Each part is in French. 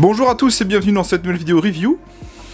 Bonjour à tous et bienvenue dans cette nouvelle vidéo review.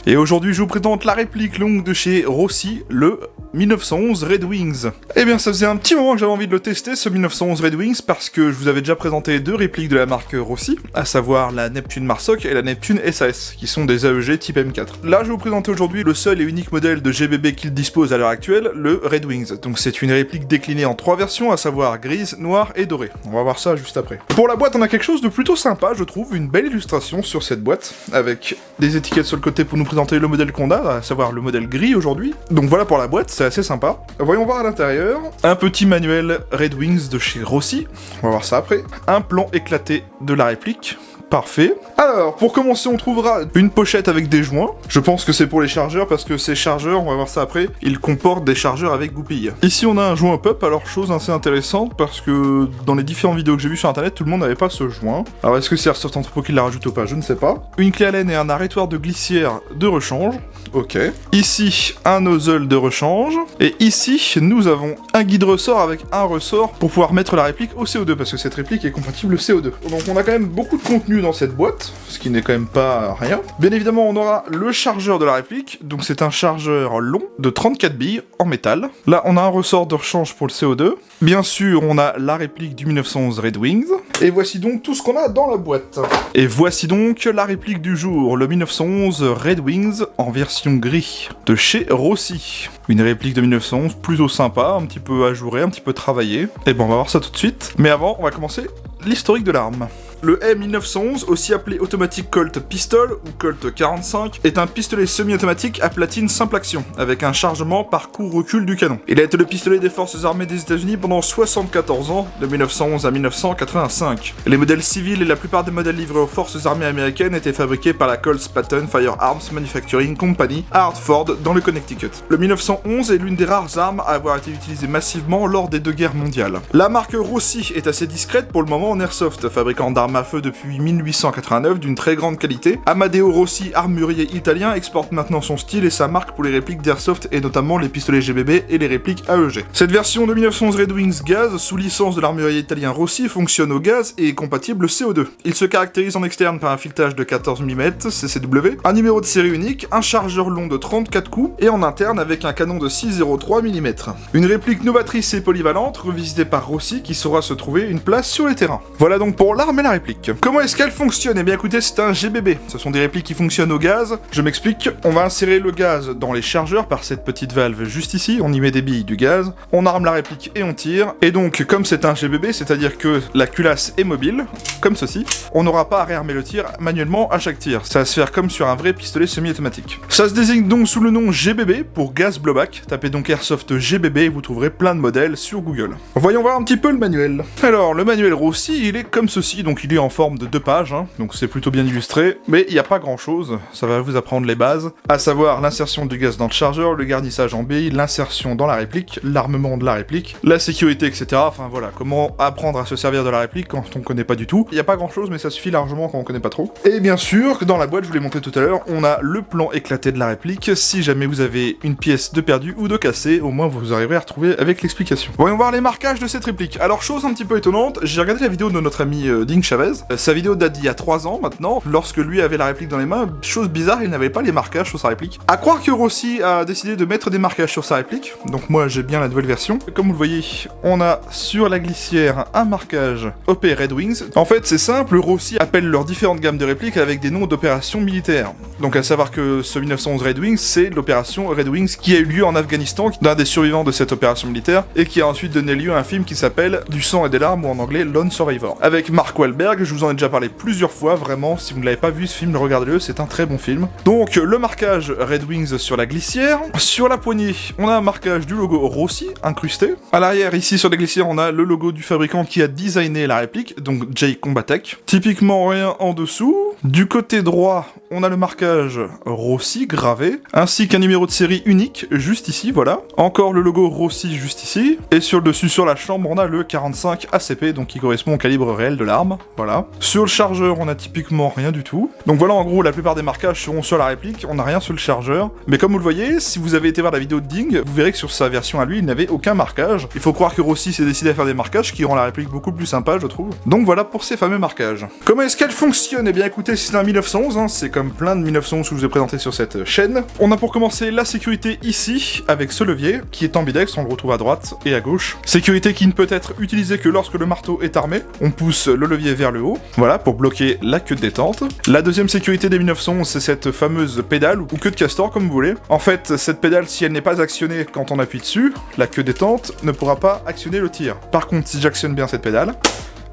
Et aujourd'hui je vous présente la réplique longue de chez Rossi, le 1911 Red Wings. Eh bien ça faisait un petit moment que j'avais envie de le tester, ce 1911 Red Wings, parce que je vous avais déjà présenté deux répliques de la marque Rossi, à savoir la Neptune Marsoc et la Neptune SAS, qui sont des AEG type M4. Là je vais vous présenter aujourd'hui le seul et unique modèle de GBB qu'il dispose à l'heure actuelle, le Red Wings. Donc c'est une réplique déclinée en trois versions, à savoir grise, noire et dorée. On va voir ça juste après. Pour la boîte on a quelque chose de plutôt sympa, je trouve, une belle illustration sur cette boîte, avec des étiquettes sur le côté pour nous présenter le modèle qu'on a, à savoir le modèle gris aujourd'hui. Donc voilà pour la boîte, c'est assez sympa. Voyons voir à l'intérieur. Un petit manuel Red Wings de chez Rossi, on va voir ça après. Un plan éclaté de la réplique. Parfait. Alors, pour commencer, on trouvera une pochette avec des joints. Je pense que c'est pour les chargeurs, parce que ces chargeurs, on va voir ça après, ils comportent des chargeurs avec goupilles. Ici, on a un joint pop, alors chose assez intéressante, parce que dans les différentes vidéos que j'ai vues sur internet, tout le monde n'avait pas ce joint. Alors, est-ce que c'est Airsoft Entrepôt qui l'a rajouté ou pas? Je ne sais pas. Une clé Allen et un arrêtoir de glissière de rechange. Ok. Ici, un nozzle de rechange. Et ici, nous avons un guide ressort avec un ressort pour pouvoir mettre la réplique au CO2, parce que cette réplique est compatible CO2. Donc, on a quand même beaucoup de contenu dans cette boîte, ce qui n'est quand même pas rien. Bien évidemment, on aura le chargeur de la réplique, donc c'est un chargeur long de 34 billes en métal. Là, on a un ressort de rechange pour le CO2. Bien sûr, on a la réplique du 1911 Red Wings. Et voici donc tout ce qu'on a dans la boîte. Et voici donc la réplique du jour, le 1911 Red Wings en version gris, de chez Rossi. Une réplique de 1911 plutôt sympa, un petit peu ajourée, un petit peu travaillée. Et bon, on va voir ça tout de suite. Mais avant, on va commencer l'historique de l'arme. Le M1911, aussi appelé Automatic Colt Pistol ou Colt 45, est un pistolet semi-automatique à platine simple action, avec un chargement par court-recul du canon. Il a été le pistolet des forces armées des États-Unis pendant 74 ans, de 1911 à 1985. Les modèles civils et la plupart des modèles livrés aux forces armées américaines étaient fabriqués par la Colt Patton Firearms Manufacturing Company à Hartford, dans le Connecticut. Le 1911 est l'une des rares armes à avoir été utilisée massivement lors des deux guerres mondiales. La marque Rossi est assez discrète pour le moment en airsoft, fabricant d'armes à feu depuis 1889 d'une très grande qualité. Amadeo Rossi, armurier italien, exporte maintenant son style et sa marque pour les répliques d'airsoft et notamment les pistolets GBB et les répliques AEG. Cette version de 1911 Red Wings gaz, sous licence de l'armurier italien Rossi, fonctionne au gaz et est compatible CO2. Il se caractérise en externe par un filetage de 14 mm CCW, un numéro de série unique, un chargeur long de 34 coups et en interne avec un canon de 6,03 mm. Une réplique novatrice et polyvalente, revisitée par Rossi, qui saura se trouver une place sur les terrains. Voilà donc pour l'arme et la réplique. Comment est-ce qu'elle fonctionne? Eh bien écoutez, c'est un GBB. Ce sont des répliques qui fonctionnent au gaz. Je m'explique. On va insérer le gaz dans les chargeurs par cette petite valve juste ici. On y met des billes du gaz. On arme la réplique et on tire. Et donc, comme c'est un GBB, c'est-à-dire que la culasse est mobile, comme ceci, on n'aura pas à réarmer le tir manuellement à chaque tir. Ça va se faire comme sur un vrai pistolet semi-automatique. Ça se désigne donc sous le nom GBB pour Gas Blowback. Tapez donc Airsoft GBB et vous trouverez plein de modèles sur Google. Voyons voir un petit peu le manuel. Alors, le manuel Rossi, il est comme ceci, donc il est en forme de 2 pages, donc c'est plutôt bien illustré, mais il n'y a pas grand chose, ça va vous apprendre les bases, à savoir l'insertion du gaz dans le chargeur, le garnissage en billes, l'insertion dans la réplique, l'armement de la réplique, la sécurité, etc. Enfin voilà, comment apprendre à se servir de la réplique quand on connaît pas du tout. Il n'y a pas grand chose, mais ça suffit largement quand on connaît pas trop. Et bien sûr, dans la boîte, je vous l'ai montré tout à l'heure, on a le plan éclaté de la réplique, si jamais vous avez une pièce de perdue ou de cassée, au moins vous arriverez à retrouver avec l'explication. Voyons voir les marquages de cette réplique. Alors chose un petit peu étonnante, j'ai regardé la vidéo de notre ami Ding Chavez. Sa vidéo date d'il y a 3 ans maintenant, lorsque lui avait la réplique dans les mains. Chose bizarre, il n'avait pas les marquages sur sa réplique. À croire que Rossi a décidé de mettre des marquages sur sa réplique, donc moi j'ai bien la nouvelle version. Comme vous le voyez, on a sur la glissière un marquage OP Red Wings. En fait c'est simple, Rossi appelle leurs différentes gammes de répliques avec des noms d'opérations militaires. Donc à savoir que ce 1911 Red Wings, c'est l'opération Red Wings qui a eu lieu en Afghanistan, d'un des survivants de cette opération militaire, et qui a ensuite donné lieu à un film qui s'appelle Du sang et des larmes, ou en anglais Lone Survivor. Avec Mark Wahlberg, je vous en ai déjà parlé plusieurs fois, vraiment, si vous ne l'avez pas vu ce film, regardez-le, c'est un très bon film. Donc le marquage Red Wings sur la glissière, sur la poignée, on a un marquage du logo Rossi incrusté. À l'arrière, ici sur la glissière, on a le logo du fabricant qui a designé la réplique, donc J Combatech. Typiquement rien en dessous. Du côté droit, on a le marquage Rossi gravé, ainsi qu'un numéro de série unique, juste ici, voilà. Encore le logo Rossi juste ici, et sur le dessus, sur la chambre, on a le 45 ACP, donc qui correspond au calibre réel de l'arme, voilà. Sur le chargeur, on a typiquement rien du tout. Donc voilà, en gros, la plupart des marquages seront sur la réplique, on n'a rien sur le chargeur. Mais comme vous le voyez, si vous avez été voir la vidéo de Ding, vous verrez que sur sa version à lui, il n'avait aucun marquage. Il faut croire que Rossi s'est décidé à faire des marquages qui rend la réplique beaucoup plus sympa, je trouve. Donc voilà pour ces fameux marquages. Comment est-ce qu'elle fonctionne? Eh bien écoutez, écoutez, c'est un 1911, hein, c'est comme plein de 1911 que je vous ai présenté sur cette chaîne. On a pour commencer la sécurité ici, avec ce levier, qui est ambidex, on le retrouve à droite et à gauche. Sécurité qui ne peut être utilisée que lorsque le marteau est armé. On pousse le levier vers le haut, voilà, pour bloquer la queue de détente. La deuxième sécurité des 1911, c'est cette fameuse pédale, ou queue de castor, comme vous voulez. En fait, cette pédale, si elle n'est pas actionnée quand on appuie dessus, la queue détente ne pourra pas actionner le tir. Par contre, si j'actionne bien cette pédale,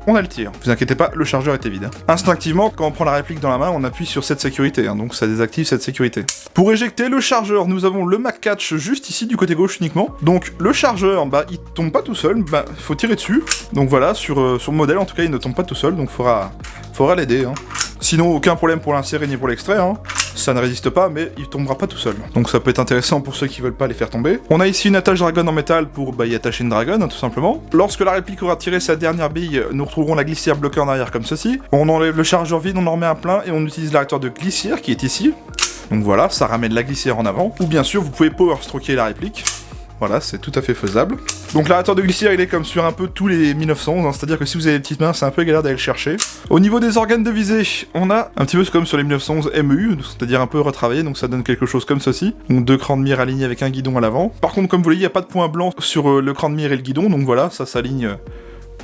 on a le tir. Vous inquiétez pas, le chargeur était vide. Instinctivement, quand on prend la réplique dans la main, on appuie sur cette sécurité, hein, donc ça désactive cette sécurité. Pour éjecter le chargeur, nous avons le Mag Catch juste ici, du côté gauche uniquement. Donc le chargeur, bah il tombe pas tout seul, bah faut tirer dessus. Donc voilà, sur le modèle en tout cas, il ne tombe pas tout seul, donc faudra l'aider. Hein. Sinon, aucun problème pour l'insérer ni pour l'extraire. Hein. Ça ne résiste pas, mais il tombera pas tout seul. Donc ça peut être intéressant pour ceux qui veulent pas les faire tomber. On a ici une attache dragon en métal pour y attacher une dragon, hein, tout simplement. Lorsque la réplique aura tiré sa dernière bille, nous retrouverons la glissière bloquée en arrière comme ceci. On enlève le chargeur vide, on en remet un plein et on utilise l'arrêteur de glissière qui est ici. Donc voilà, ça ramène la glissière en avant. Ou bien sûr, vous pouvez power stroker la réplique. Voilà, c'est tout à fait faisable. Donc l'arrêteur de glissière, il est comme sur un peu tous les 1911, hein, c'est-à-dire que si vous avez des petites mains, c'est un peu galère d'aller le chercher. Au niveau des organes de visée, on a un petit peu comme sur les 1911 MU, c'est-à-dire un peu retravaillé, donc ça donne quelque chose comme ceci. Donc 2 crans de mire alignés avec un guidon à l'avant. Par contre, comme vous voyez, il n'y a pas de point blanc sur le cran de mire et le guidon, donc voilà, ça s'aligne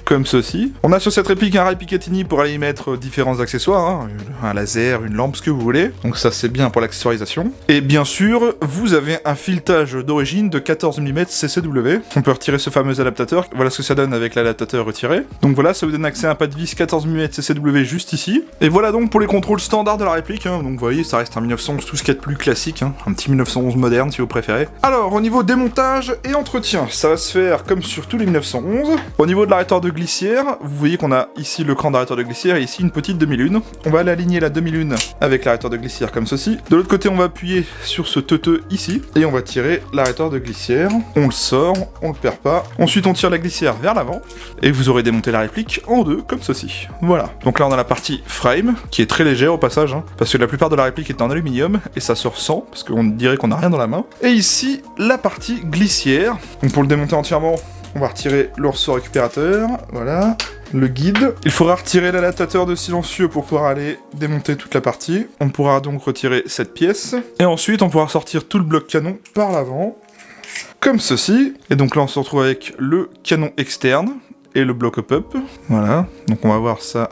comme ceci. On a sur cette réplique un rail Picatinny pour aller y mettre différents accessoires, hein, un laser, une lampe, ce que vous voulez. Donc ça c'est bien pour l'accessoirisation. Et bien sûr, vous avez un filetage d'origine de 14 mm CCW. On peut retirer ce fameux adaptateur. Voilà ce que ça donne avec l'adaptateur retiré. Donc voilà, ça vous donne accès à un pas de vis 14 mm CCW juste ici. Et voilà donc pour les contrôles standards de la réplique. Hein. Donc vous voyez, ça reste un 1911, tout ce qu'il y a de plus classique. Hein. Un petit 1911 moderne si vous préférez. Alors, au niveau démontage et entretien, ça va se faire comme sur tous les 1911. Au niveau de l'arrêteur de glissière, vous voyez qu'on a ici le cran d'arrêteur de glissière et ici une petite demi-lune. On va aller aligner la demi-lune avec l'arrêteur de glissière comme ceci. De l'autre côté, on va appuyer sur ce teuteux ici et on va tirer l'arrêteur de glissière. On le sort, on le perd pas. Ensuite, on tire la glissière vers l'avant et vous aurez démonté la réplique en deux comme ceci. Voilà. Donc là, on a la partie frame qui est très légère au passage, hein, parce que la plupart de la réplique est en aluminium et ça se ressent parce qu'on dirait qu'on n'a rien dans la main. Et ici, la partie glissière. Donc pour le démonter entièrement, on va retirer le ressort récupérateur, voilà, le guide. Il faudra retirer l'adaptateur de silencieux pour pouvoir aller démonter toute la partie. On pourra donc retirer cette pièce. Et ensuite, on pourra sortir tout le bloc canon par l'avant, comme ceci. Et donc là, on se retrouve avec le canon externe et le bloc up. Voilà, donc on va voir ça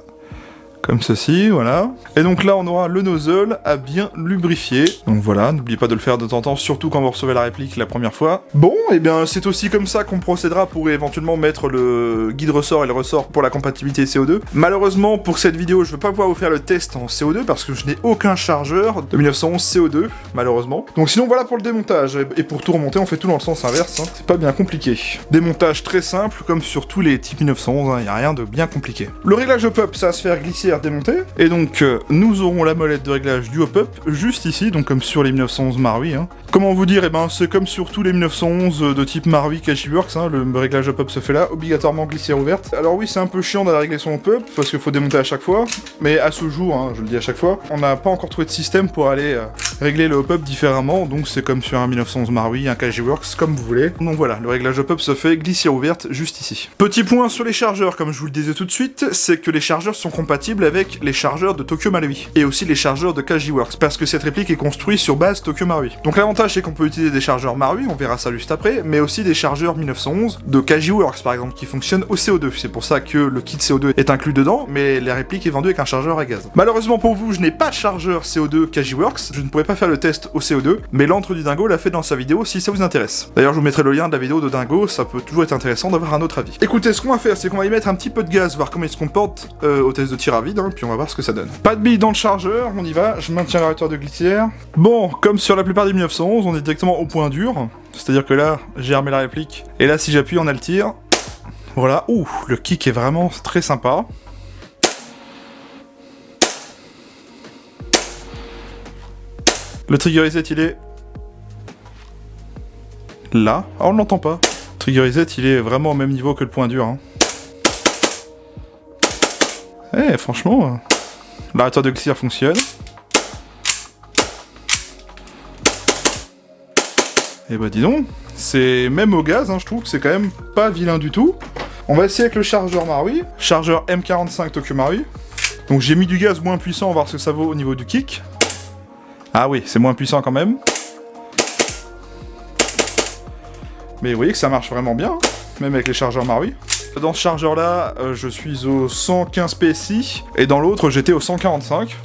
comme ceci, voilà. Et donc là, on aura le nozzle à bien lubrifier. Donc voilà, n'oubliez pas de le faire de temps en temps, surtout quand vous recevez la réplique la première fois. Bon, et bien c'est aussi comme ça qu'on procédera pour éventuellement mettre le guide ressort et le ressort pour la compatibilité CO2. Malheureusement, pour cette vidéo, je ne vais pas pouvoir vous faire le test en CO2 parce que je n'ai aucun chargeur de 1911 CO2, malheureusement. Donc sinon, voilà pour le démontage. Et pour tout remonter, on fait tout dans le sens inverse, hein. C'est pas bien compliqué. Démontage très simple, comme sur tous les types 1911, il n'y a rien de bien compliqué. Le réglage hop-up, ça va se faire glisser démonter. Et donc nous aurons la molette de réglage du hop-up juste ici, donc comme sur les 1911 Marui. Hein. Comment vous dire, c'est comme sur tous les 1911 de type Marui Kajiworks, hein, le réglage hop-up se fait là, obligatoirement glissière ouverte. Alors oui, c'est un peu chiant d'aller régler son hop-up, parce qu'il faut démonter à chaque fois, mais à ce jour, hein, je le dis à chaque fois, on n'a pas encore trouvé de système pour aller régler le hop-up différemment, donc c'est comme sur un 1911 Marui, un Kajiworks, comme vous voulez. Donc voilà, le réglage hop-up se fait glissière ouverte juste ici. Petit point sur les chargeurs, comme je vous le disais tout de suite, c'est que les chargeurs sont compatibles avec les chargeurs de Tokyo Marui et aussi les chargeurs de Kajiworks parce que cette réplique est construite sur base Tokyo Marui. Donc l'avantage c'est qu'on peut utiliser des chargeurs Marui, on verra ça juste après, mais aussi des chargeurs 1911 de Kajiworks par exemple qui fonctionnent au CO2. C'est pour ça que le kit CO2 est inclus dedans, mais la réplique est vendue avec un chargeur à gaz. Malheureusement pour vous, je n'ai pas de chargeur CO2 Kajiworks, je ne pourrais pas faire le test au CO2, mais l'antre du Dingo l'a fait dans sa vidéo si ça vous intéresse. D'ailleurs je vous mettrai le lien de la vidéo de Dingo, ça peut toujours être intéressant d'avoir un autre avis. Écoutez, ce qu'on va faire c'est qu'on va y mettre un petit peu de gaz, voir comment il se comporte au test de tir à vide, hein, puis on va voir ce que ça donne. Pas de billes dans le chargeur, on y va, je maintiens l'arrêteur de glissière. Bon, comme sur la plupart des 1911, on est directement au point dur, c'est-à-dire que là, j'ai armé la réplique, et là, si j'appuie, on a le tir. Voilà, ouh, le kick est vraiment très sympa. Le trigger reset, il est là. Ah, on ne l'entend pas. Le trigger reset, il est vraiment au même niveau que le point dur, hein. Eh, franchement, l'arrêteur de glissière fonctionne. Et bah dis donc, c'est même au gaz, hein, je trouve que c'est quand même pas vilain du tout. On va essayer avec le chargeur Marui, chargeur M45 Tokyo Marui. Donc j'ai mis du gaz moins puissant, on va voir ce que ça vaut au niveau du kick. Ah oui, c'est moins puissant quand même. Mais vous voyez que ça marche vraiment bien, hein, même avec les chargeurs Marui. Dans ce chargeur là, je suis au 115 PSI, et dans l'autre j'étais au 145.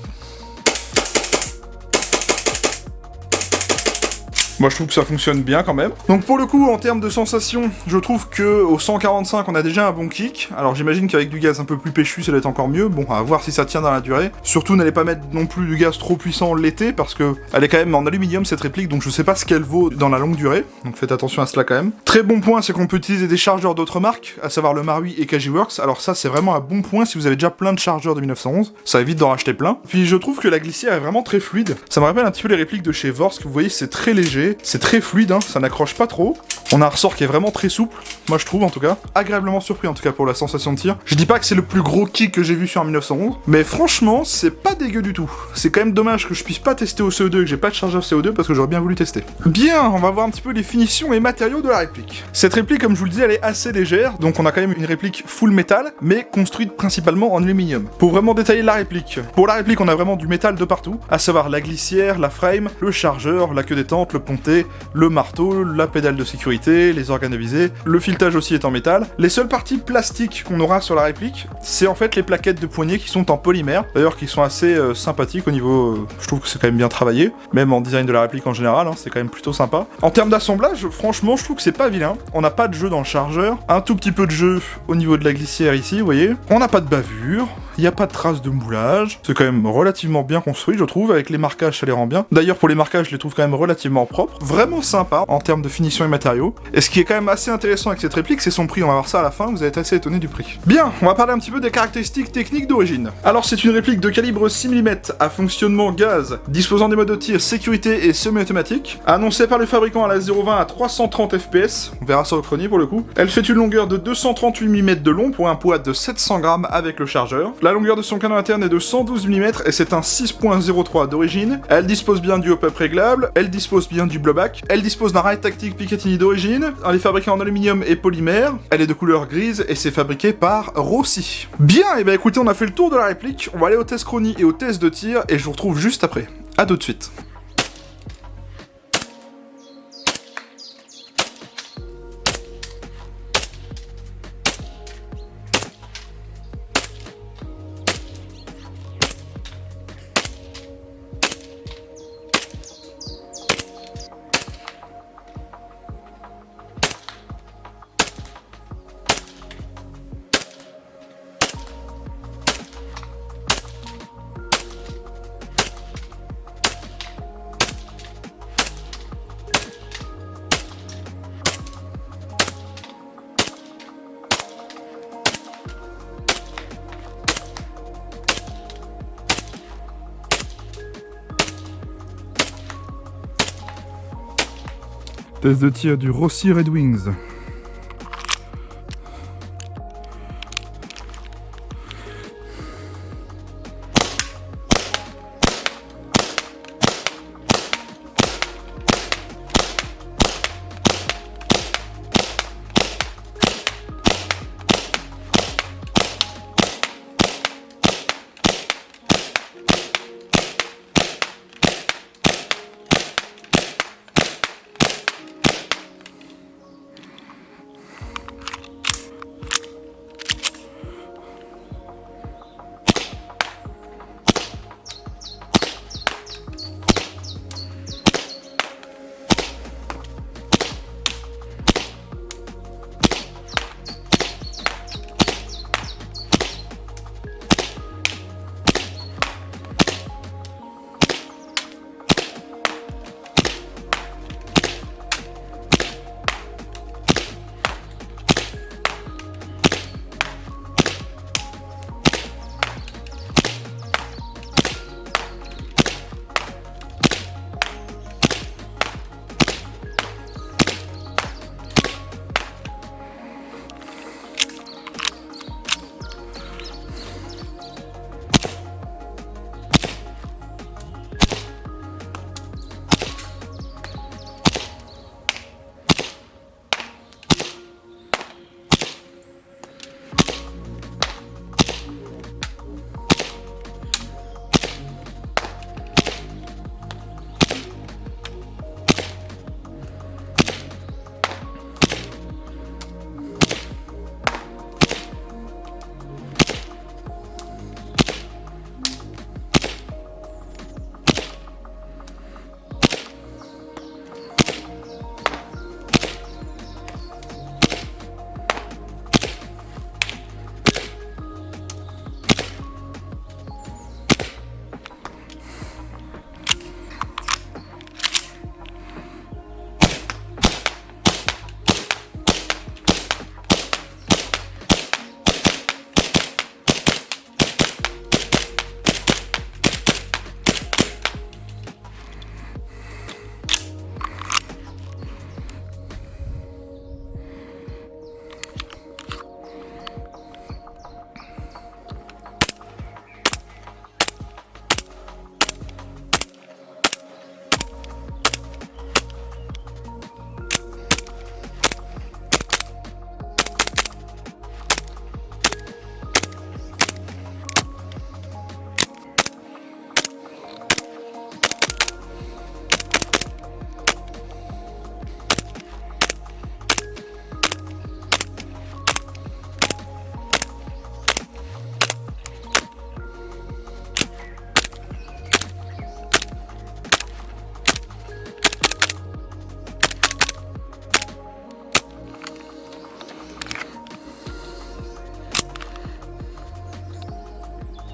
Moi je trouve que ça fonctionne bien quand même. Donc pour le coup, en termes de sensation, je trouve que au 145 on a déjà un bon kick. Alors j'imagine qu'avec du gaz un peu plus péchu ça doit être encore mieux. Bon, à voir si ça tient dans la durée. Surtout n'allez pas mettre non plus du gaz trop puissant l'été, parce que elle est quand même en aluminium cette réplique, donc je sais pas ce qu'elle vaut dans la longue durée. Donc faites attention à cela quand même. Très bon point, c'est qu'on peut utiliser des chargeurs d'autres marques, à savoir le Marui et Kajiworks. Alors ça c'est vraiment un bon point si vous avez déjà plein de chargeurs de 1911. Ça évite d'en racheter plein. Puis je trouve que la glissière est vraiment très fluide. Ça me rappelle un petit peu les répliques de chez Vorsk. Vous voyez, c'est très léger. C'est très fluide, hein, ça n'accroche pas trop. On a un ressort qui est vraiment très souple, moi je trouve en tout cas. Agréablement surpris en tout cas pour la sensation de tir. Je dis pas que c'est le plus gros kick que j'ai vu sur un 1911, mais franchement c'est pas dégueu du tout. C'est quand même dommage que je puisse pas tester au CO2 et que j'ai pas de chargeur CO2 parce que j'aurais bien voulu tester. Bien, on va voir un petit peu les finitions et matériaux de la réplique. Cette réplique, comme je vous le disais, elle est assez légère, donc on a quand même une réplique full métal, mais construite principalement en aluminium. Pour vraiment détailler la réplique, pour la réplique on a vraiment du métal de partout, à savoir la glissière, la frame, le chargeur, la queue détente, le pontet, le marteau, la pédale de sécurité, les organes à visée, le filetage aussi est en métal. Les seules parties plastiques qu'on aura sur la réplique, c'est en fait les plaquettes de poignée qui sont en polymère, d'ailleurs qui sont assez sympathiques au niveau, je trouve que c'est quand même bien travaillé, même en design de la réplique en général, hein, c'est quand même plutôt sympa. En termes d'assemblage, franchement je trouve que c'est pas vilain, on n'a pas de jeu dans le chargeur, un tout petit peu de jeu au niveau de la glissière ici, vous voyez, on n'a pas de bavure, il n'y a pas de traces de moulage, c'est quand même relativement bien construit je trouve, avec les marquages ça les rend bien. D'ailleurs pour les marquages je les trouve quand même relativement propres, vraiment sympa en termes de finition et matériaux. Et ce qui est quand même assez intéressant avec cette réplique, c'est son prix, on va voir ça à la fin, vous allez être assez étonné du prix. Bien, on va parler un petit peu des caractéristiques techniques d'origine. Alors c'est une réplique de calibre 6 mm à fonctionnement gaz, disposant des modes de tir sécurité et semi-automatique, annoncée par le fabricant à la 0-20 à 330 fps, on verra ça au chrony pour le coup. Elle fait une longueur de 238 mm de long pour un poids de 700 grammes avec le chargeur. La longueur de son canon interne est de 112 mm et c'est un 6.03 d'origine. Elle dispose bien du hop-up réglable, elle dispose bien du blowback, elle dispose d'un rail tactique Picatinny d'origine, elle est fabriquée en aluminium et polymère, elle est de couleur grise et c'est fabriqué par Rossi. Bien, et bah écoutez, on a fait le tour de la réplique, on va aller au test chronie et au test de tir et je vous retrouve juste après. A tout de suite. Test de tir du Rossi Red Wings.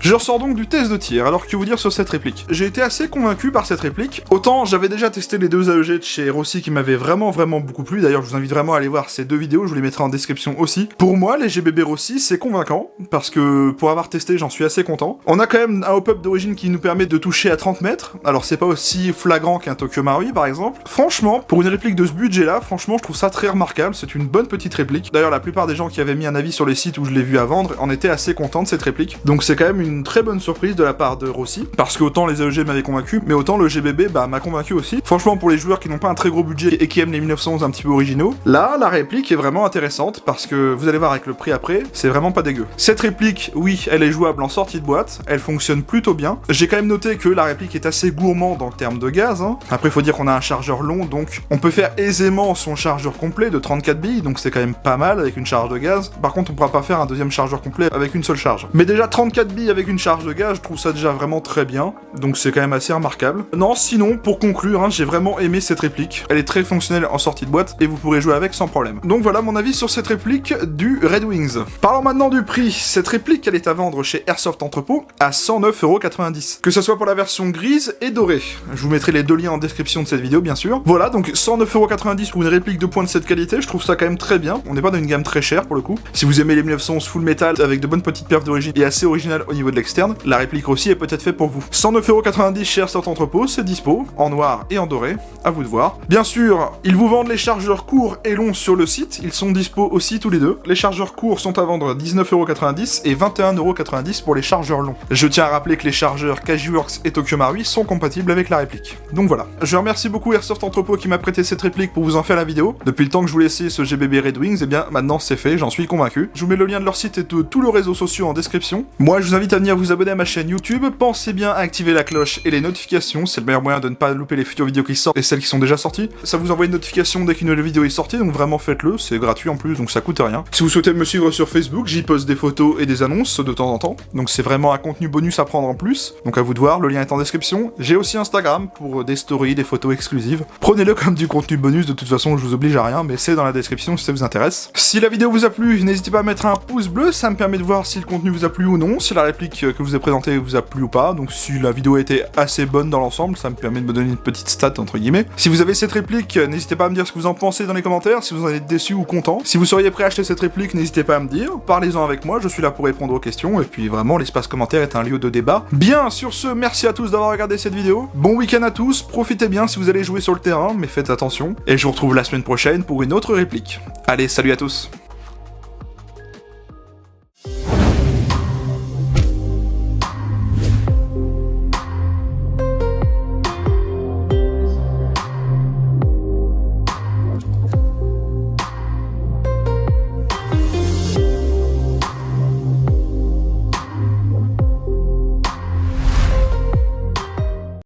Je ressors donc du test de tir, alors que vous dire sur cette réplique? J'ai été assez convaincu par cette réplique. Autant j'avais déjà testé les deux AEG de chez Rossi qui m'avaient vraiment beaucoup plu, d'ailleurs je vous invite vraiment à aller voir ces deux vidéos, je vous les mettrai en description aussi. Pour moi, les GBB Rossi, c'est convaincant, parce que pour avoir testé, j'en suis assez content. On a quand même un hop-up d'origine qui nous permet de toucher à 30 mètres, alors c'est pas aussi flagrant qu'un Tokyo Marui par exemple. Franchement, pour une réplique de ce budget-là, franchement je trouve ça très remarquable, c'est une bonne petite réplique. D'ailleurs la plupart des gens qui avaient mis un avis sur les sites où je l'ai vu à vendre en étaient assez contents de cette réplique. Donc c'est quand même une très bonne surprise de la part de Rossi, parce que autant les AEG m'avaient convaincu, mais autant le GBB m'a convaincu aussi. Franchement pour les joueurs qui n'ont pas un très gros budget et qui aiment les 1911 un petit peu originaux, là la réplique est vraiment intéressante, parce que vous allez voir avec le prix après, c'est vraiment pas dégueu. Cette réplique, oui, elle est jouable en sortie de boîte, elle fonctionne plutôt bien. J'ai quand même noté que la réplique est assez gourmand en termes de gaz, hein. Après il faut dire qu'on a un chargeur long, donc on peut faire aisément son chargeur complet de 34 billes, donc c'est quand même pas mal avec une charge de gaz. Par contre on pourra pas faire un deuxième chargeur complet avec une seule charge. Mais déjà 34 billes avec une charge de gaz, je trouve ça déjà vraiment très bien, donc c'est quand même assez remarquable. Non, sinon, pour conclure, hein, j'ai vraiment aimé cette réplique. Elle est très fonctionnelle en sortie de boîte, et vous pourrez jouer avec sans problème. Donc voilà mon avis sur cette réplique du Red Wings. Parlons maintenant du prix. Cette réplique, elle est à vendre chez Airsoft Entrepôt à 109,90 €. Que ce soit pour la version grise et dorée. Je vous mettrai les deux liens en description de cette vidéo, bien sûr. Voilà, donc 109,90 € pour une réplique de points de cette qualité, je trouve ça quand même très bien. On n'est pas dans une gamme très chère pour le coup. Si vous aimez les 1911 full metal avec de bonnes petites perfs d'origine et assez original au niveau de l'externe, la réplique aussi est peut-être faite pour vous. 109,90 € chez Airsoft Entrepôt, c'est dispo, en noir et en doré, à vous de voir. Bien sûr, ils vous vendent les chargeurs courts et longs sur le site, ils sont dispo aussi tous les deux. Les chargeurs courts sont à vendre 19,90 € et 21,90 € pour les chargeurs longs. Je tiens à rappeler que les chargeurs Kajiworks et Tokyo Marui sont compatibles avec la réplique. Donc voilà. Je remercie beaucoup Airsoft Entrepôt qui m'a prêté cette réplique pour vous en faire la vidéo. Depuis le temps que je voulais essayer ce GBB Red Wings, et bien maintenant c'est fait, j'en suis convaincu. Je vous mets le lien de leur site et de tous leurs réseaux sociaux en description. Moi je vous invite à venir vous abonner à ma chaîne YouTube, pensez bien à activer la cloche et les notifications, c'est le meilleur moyen de ne pas louper les futures vidéos qui sortent et celles qui sont déjà sorties. Ça vous envoie une notification dès qu'une nouvelle vidéo est sortie, donc vraiment faites-le, c'est gratuit en plus, donc ça coûte rien. Si vous souhaitez me suivre sur Facebook, j'y poste des photos et des annonces de temps en temps, donc c'est vraiment un contenu bonus à prendre en plus, donc à vous de voir, le lien est en description. J'ai aussi Instagram pour des stories, des photos exclusives. Prenez-le comme du contenu bonus, de toute façon je vous oblige à rien, mais c'est dans la description si ça vous intéresse. Si la vidéo vous a plu, n'hésitez pas à mettre un pouce bleu, ça me permet de voir si le contenu vous a plu ou non, si la réplique que vous ai présentée vous a plu ou pas, donc si la vidéo était assez bonne dans l'ensemble, ça me permet de me donner une petite stat entre guillemets. Si vous avez cette réplique, n'hésitez pas à me dire ce que vous en pensez dans les commentaires, si vous en êtes déçu ou content. Si vous seriez prêt à acheter cette réplique, n'hésitez pas à me dire, parlez-en avec moi, je suis là pour répondre aux questions, et puis vraiment l'espace commentaire est un lieu de débat. Bien, sur ce, merci à tous d'avoir regardé cette vidéo, bon week-end à tous, profitez bien si vous allez jouer sur le terrain, mais faites attention, et je vous retrouve la semaine prochaine pour une autre réplique. Allez, salut à tous.